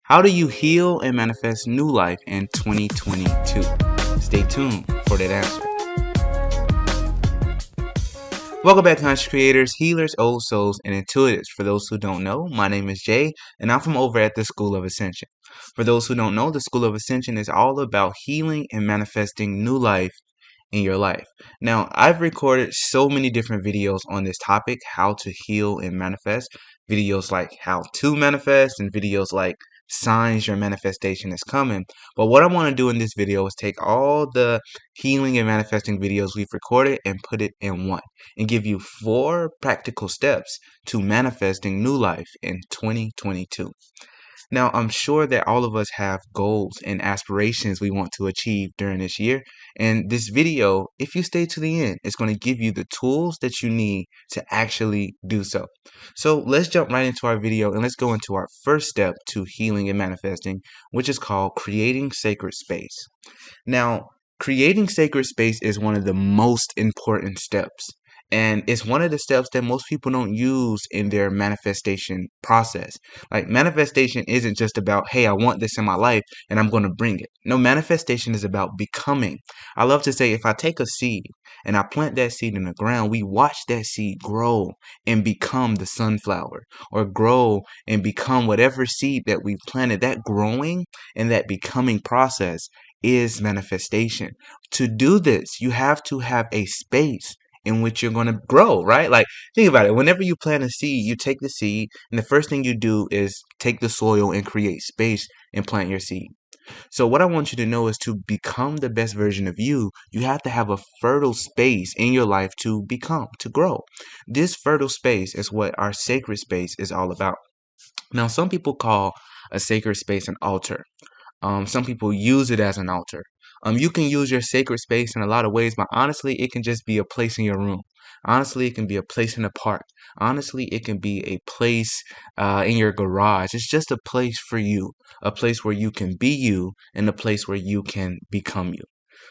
How do you heal and manifest new life in 2022? Stay tuned for that answer. Welcome back, conscious creators, healers, old souls, and intuitives. For those who don't know, my name is Jay, and I'm from over at the School of Ascension. For those who don't know, the School of Ascension is all about healing and manifesting new life in your life. Now, I've recorded so many different videos on this topic, how to heal and manifest, videos like how to manifest and videos like signs your manifestation is coming. But what I want to do in this video is take all the healing and manifesting videos we've recorded and put it in one and give you 4 practical steps to manifesting new life in 2022. Now, I'm sure that all of us have goals and aspirations we want to achieve during this year. And this video, if you stay to the end, is going to give you the tools that you need to actually do so. So let's jump right into our video and let's go into our first step to healing and manifesting, which is called creating sacred space. Now, creating sacred space is one of the most important steps. And it's one of the steps that most people don't use in their manifestation process. Like, manifestation isn't just about, hey, I want this in my life and I'm going to bring it. No, manifestation is about becoming. I love to say, if I take a seed and I plant that seed in the ground, we watch that seed grow and become the sunflower, or grow and become whatever seed that we planted. That growing and that becoming process is manifestation. To do this, you have to have a space in which you're going to grow, right? Like, think about it. Whenever you plant a seed, you take the seed, and the first thing you do is take the soil and create space and plant your seed. So what I want you to know is, to become the best version of you, you have to have a fertile space in your life to become, to grow. This fertile space is what our sacred space is all about. Now, some people call a sacred space an altar. Some people use it as an altar. You can use your sacred space in a lot of ways, but honestly, it can just be a place in your room. Honestly, it can be a place in the park. Honestly, it can be a place in your garage. It's just a place for you, a place where you can be you, and a place where you can become you.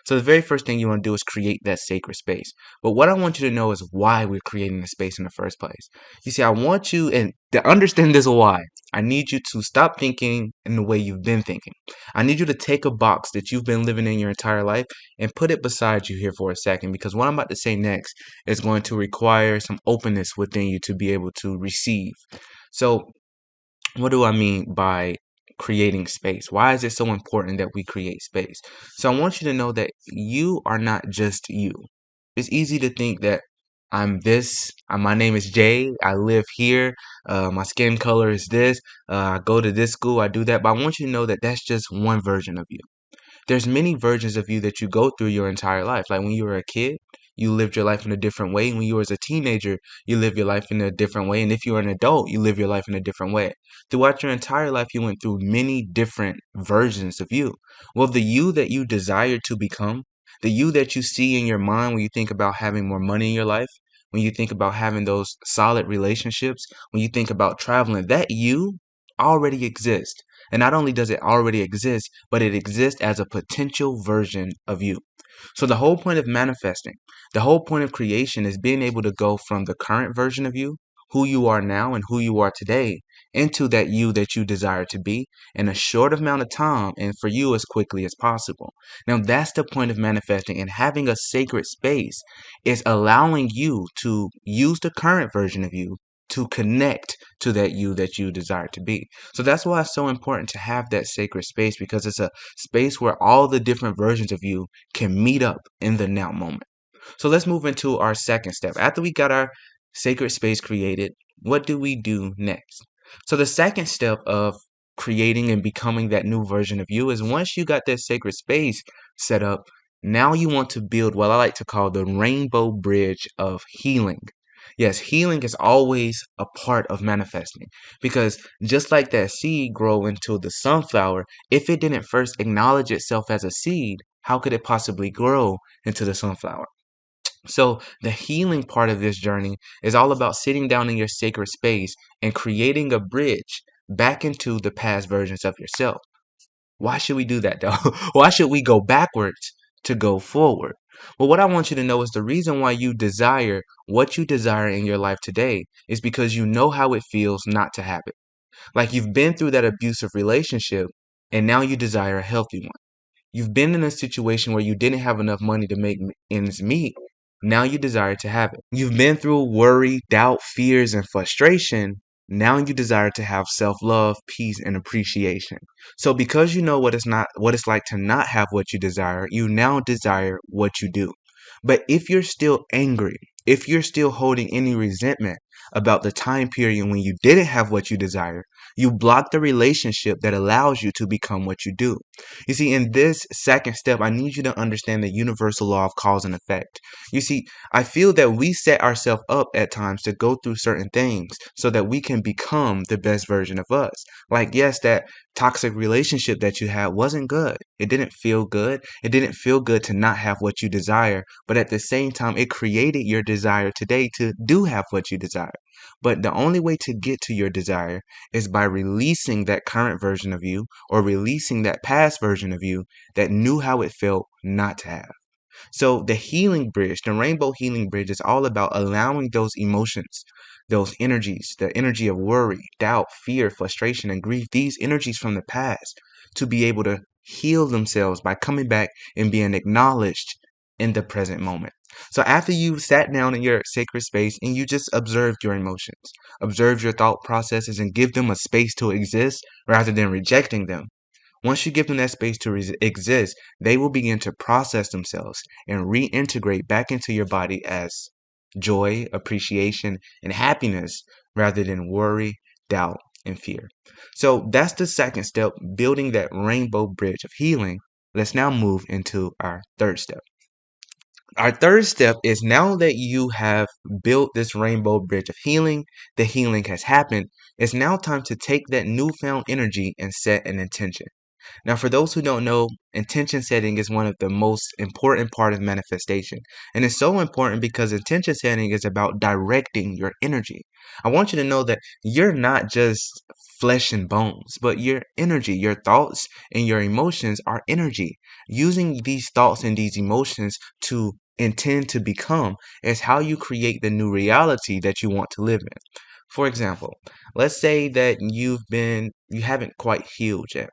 So the very first thing you want to do is create that sacred space. But what I want you to know is why we're creating the space in the first place. You see, I want you, and to understand this why, I need you to stop thinking in the way you've been thinking. I need you to take a box that you've been living in your entire life and put it beside you here for a second, because what I'm about to say next is going to require some openness within you to be able to receive. So, what do I mean by creating space? Why is it so important that we create space? So I want you to know that you are not just you. It's easy to think that I'm this. My name is Jay. I live here. My skin color is this. I go to this school. I do that. But I want you to know that that's just one version of you. There's many versions of you that you go through your entire life. Like, when you were a kid, you lived your life in a different way. When you were as a teenager, you live your life in a different way. And if you're an adult, you live your life in a different way. Throughout your entire life, you went through many different versions of you. Well, the you that you desire to become, the you that you see in your mind when you think about having more money in your life, when you think about having those solid relationships, when you think about traveling, that you already exists. And not only does it already exist, but it exists as a potential version of you. So the whole point of manifesting, the whole point of creation, is being able to go from the current version of you, who you are now and who you are today, into that you that you desire to be in a short amount of time, and for you as quickly as possible. Now, that's the point of manifesting, and having a sacred space is allowing you to use the current version of you to connect to that you that you desire to be. So that's why it's so important to have that sacred space, because it's a space where all the different versions of you can meet up in the now moment. So let's move into our second step. After we got our sacred space created, what do we do next? So the second step of creating and becoming that new version of you is, once you got that sacred space set up, now you want to build what I like to call the rainbow bridge of healing. Yes, healing is always a part of manifesting, because just like that seed grow into the sunflower, if it didn't first acknowledge itself as a seed, how could it possibly grow into the sunflower? So the healing part of this journey is all about sitting down in your sacred space and creating a bridge back into the past versions of yourself. Why should we do that, though? Why should we go backwards to go forward? Well, what I want you to know is, the reason why you desire what you desire in your life today is because you know how it feels not to have it. Like you've been through that abusive relationship and now you desire a healthy one. You've been in a situation where you didn't have enough money to make ends meet. Now you desire to have it. You've been through worry, doubt, fears, and frustration. Now you desire to have self-love, peace, and appreciation. So because you know what it's like to not have what you desire, you now desire what you do. But if you're still angry, if you're still holding any resentment about the time period when you didn't have what you desire, you block the relationship that allows you to become what you do. You see, in this second step, I need you to understand the universal law of cause and effect. You see, I feel that we set ourselves up at times to go through certain things so that we can become the best version of us. Like, yes, that toxic relationship that you had wasn't good. It didn't feel good. It didn't feel good to not have what you desire. But at the same time, it created your desire today to do have what you desire. But the only way to get to your desire is by releasing that current version of you or releasing that past version of you that knew how it felt not to have. So the healing bridge, the rainbow healing bridge is all about allowing those emotions, those energies, the energy of worry, doubt, fear, frustration, and grief, these energies from the past to be able to heal themselves by coming back and being acknowledged in the present moment. So after you've sat down in your sacred space and you just observed your emotions, observed your thought processes and give them a space to exist rather than rejecting them. Once you give them that space to exist, they will begin to process themselves and reintegrate back into your body as joy, appreciation, and happiness rather than worry, doubt, and fear. So that's the second step, building that rainbow bridge of healing. Let's now move into our third step. Our third step is now that you have built this rainbow bridge of healing, the healing has happened. It's now time to take that newfound energy and set an intention. Now, for those who don't know, intention setting is one of the most important part of manifestation. And it's so important because intention setting is about directing your energy. I want you to know that you're not just flesh and bones, but your energy, your thoughts and your emotions are energy. Using these thoughts and these emotions to intend to become is how you create the new reality that you want to live in. For example, let's say that you haven't quite healed yet.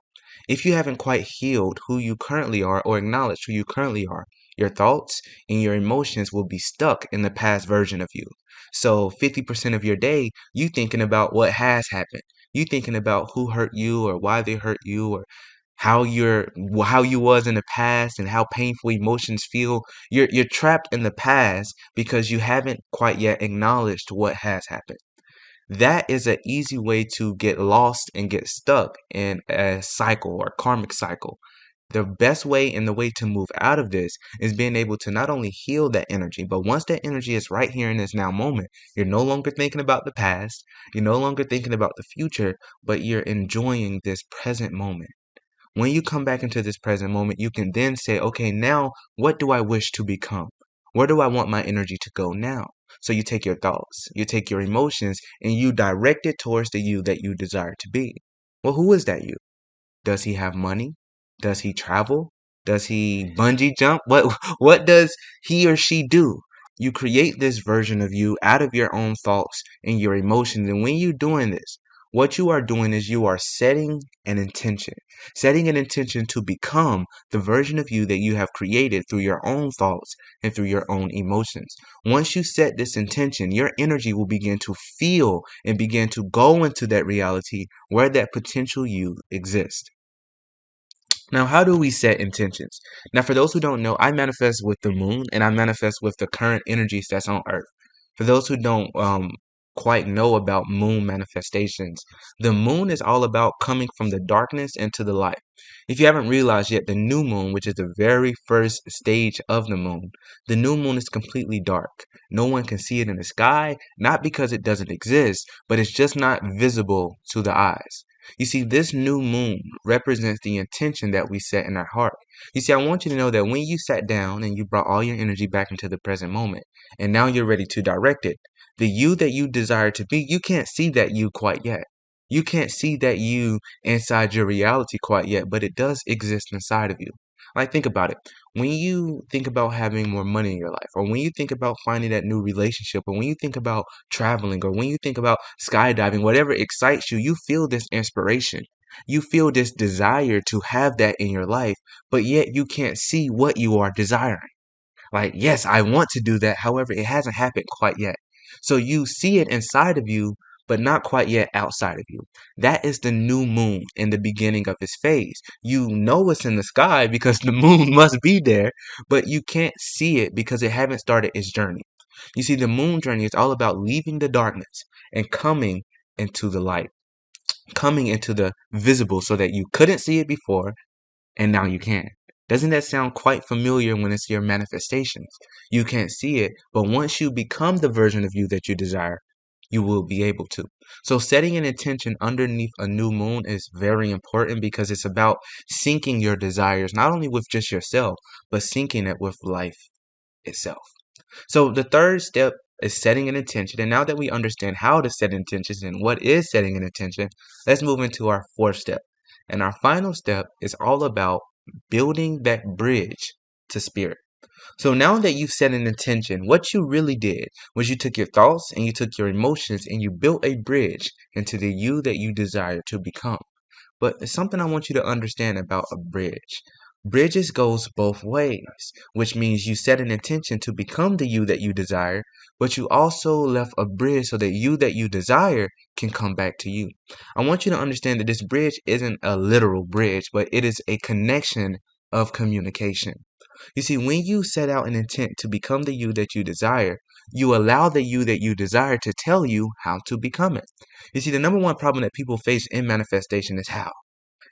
If you haven't quite healed who you currently are or acknowledged who you currently are, your thoughts and your emotions will be stuck in the past version of you. So 50% of your day, you thinking about what has happened. You thinking about who hurt you or why they hurt you or how you was in the past and how painful emotions feel. You're trapped in the past because you haven't quite yet acknowledged what has happened. That is an easy way to get lost and get stuck in a cycle or karmic cycle. The best way and the way to move out of this is being able to not only heal that energy, but once that energy is right here in this now moment, you're no longer thinking about the past, you're no longer thinking about the future, but you're enjoying this present moment. When you come back into this present moment, you can then say, okay, now what do I wish to become? Where do I want my energy to go now? So you take your thoughts, you take your emotions, and you direct it towards the you that you desire to be. Well, who is that you? Does he have money? Does he travel? Does he bungee jump? What does he or she do? You create this version of you out of your own thoughts and your emotions. And when you're doing this, what you are doing is you are setting an intention to become the version of you that you have created through your own thoughts and through your own emotions. Once you set this intention, your energy will begin to feel and begin to go into that reality where that potential you exists. Now, how do we set intentions? Now, for those who don't know, I manifest with the moon and I manifest with the current energies that's on Earth. For those who don't quite know about moon manifestations, the moon is all about coming from the darkness into the light. If you haven't realized yet, the new moon, which is the very first stage of the new moon is completely dark. No one can see it in the sky, not because it doesn't exist, but it's just not visible to the eyes. You see, this new moon represents the intention that we set in our heart. You see, I want you to know that when you sat down and you brought all your energy back into the present moment, and now you're ready to direct it, the you that you desire to be, you can't see that you quite yet. You can't see that you inside your reality quite yet, but it does exist inside of you. Like, think about it. When you think about having more money in your life, or when you think about finding that new relationship, or when you think about traveling, or when you think about skydiving, whatever excites you, you feel this inspiration. You feel this desire to have that in your life, but yet you can't see what you are desiring. Like, yes, I want to do that. However, it hasn't happened quite yet. So you see it inside of you, but not quite yet outside of you. That is the new moon in the beginning of its phase. You know it's in the sky because the moon must be there, but you can't see it because it haven't started its journey. You see, the moon journey is all about leaving the darkness and coming into the light, coming into the visible so that you couldn't see it before and now you can. Doesn't that sound quite familiar when it's your manifestations? You can't see it, but once you become the version of you that you desire, you will be able to. So setting an intention underneath a new moon is very important because it's about syncing your desires, not only with just yourself, but syncing it with life itself. So the third step is setting an intention. And now that we understand how to set intentions and what is setting an intention, let's move into our fourth step. And our final step is all about building that bridge to spirit. So now that you've set an intention, what you really did was you took your thoughts and you took your emotions and you built a bridge into the you that you desire to become. But it's something I want you to understand about a bridge. Bridges goes both ways, which means you set an intention to become the you that you desire, but you also left a bridge so that you that you desire can come back to you. I want you to understand that this bridge isn't a literal bridge, but it is a connection of communication. You see, when you set out an intent to become the you that you desire, you allow the you that you desire to tell you how to become it. You see, the number one problem that people face in manifestation is how.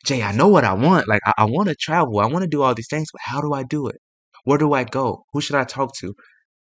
Jay, I know what I want. Like, I want to travel. I want to do all these things, but how do I do it? Where do I go? Who should I talk to?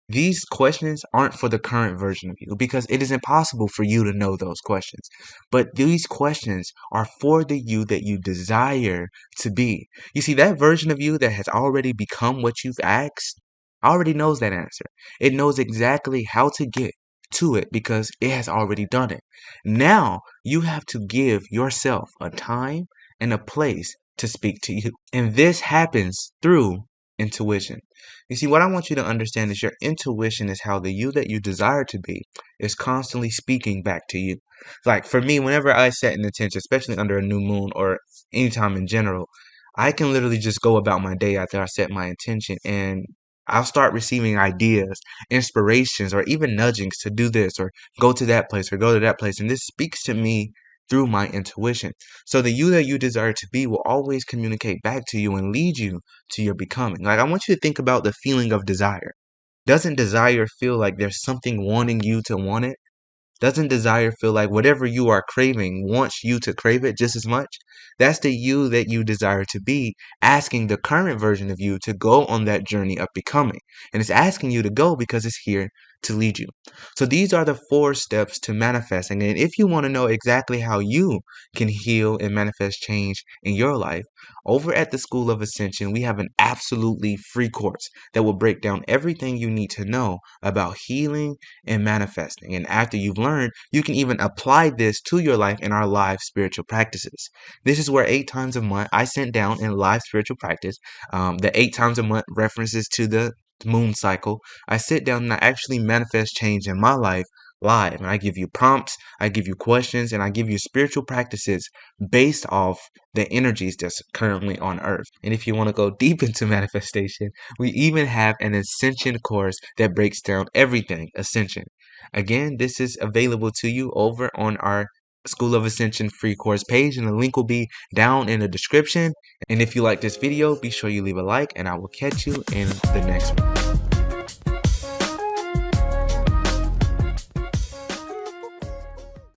These questions aren't for the current version of you because it is impossible for you to know those questions. But these questions are for the you that you desire to be. You see, that version of you that has already become what you've asked already knows that answer. It knows exactly how to get to it because it has already done it. Now you have to give yourself a time and a place to speak to you. And this happens through intuition. You see, what I want you to understand is your intuition is how the you that you desire to be is constantly speaking back to you. Like for me, whenever I set an intention, especially under a new moon or anytime in general, I can literally just go about my day after I set my intention and I'll start receiving ideas, inspirations, or even nudgings to do this or go to that place or go to that place. And this speaks to me through my intuition. So the you that you desire to be will always communicate back to you and lead you to your becoming. Like I want you to think about the feeling of desire. Doesn't desire feel like there's something wanting you to want it? Doesn't desire feel like whatever you are craving wants you to crave it just as much? That's the you that you desire to be, asking the current version of you to go on that journey of becoming. And it's asking you to go because it's here to lead you. So these are the 4 steps to manifesting. And if you want to know exactly how you can heal and manifest change in your life, over at the School of Ascension, we have an absolutely free course that will break down everything you need to know about healing and manifesting. And after you've learned, you can even apply this to your life in our live spiritual practices. This is where 8 times a month I sit down in live spiritual practice. The 8 times a month references to the moon cycle. I sit down and I actually manifest change in my life live. And I give you prompts, I give you questions, and I give you spiritual practices based off the energies that's currently on earth. And if you want to go deep into manifestation, we even have an ascension course that breaks down everything ascension. Again, this is available to you over on our School of Ascension free course page, and the link will be down in the description. And if you like this video, be sure you leave a like, and I will catch you in the next one.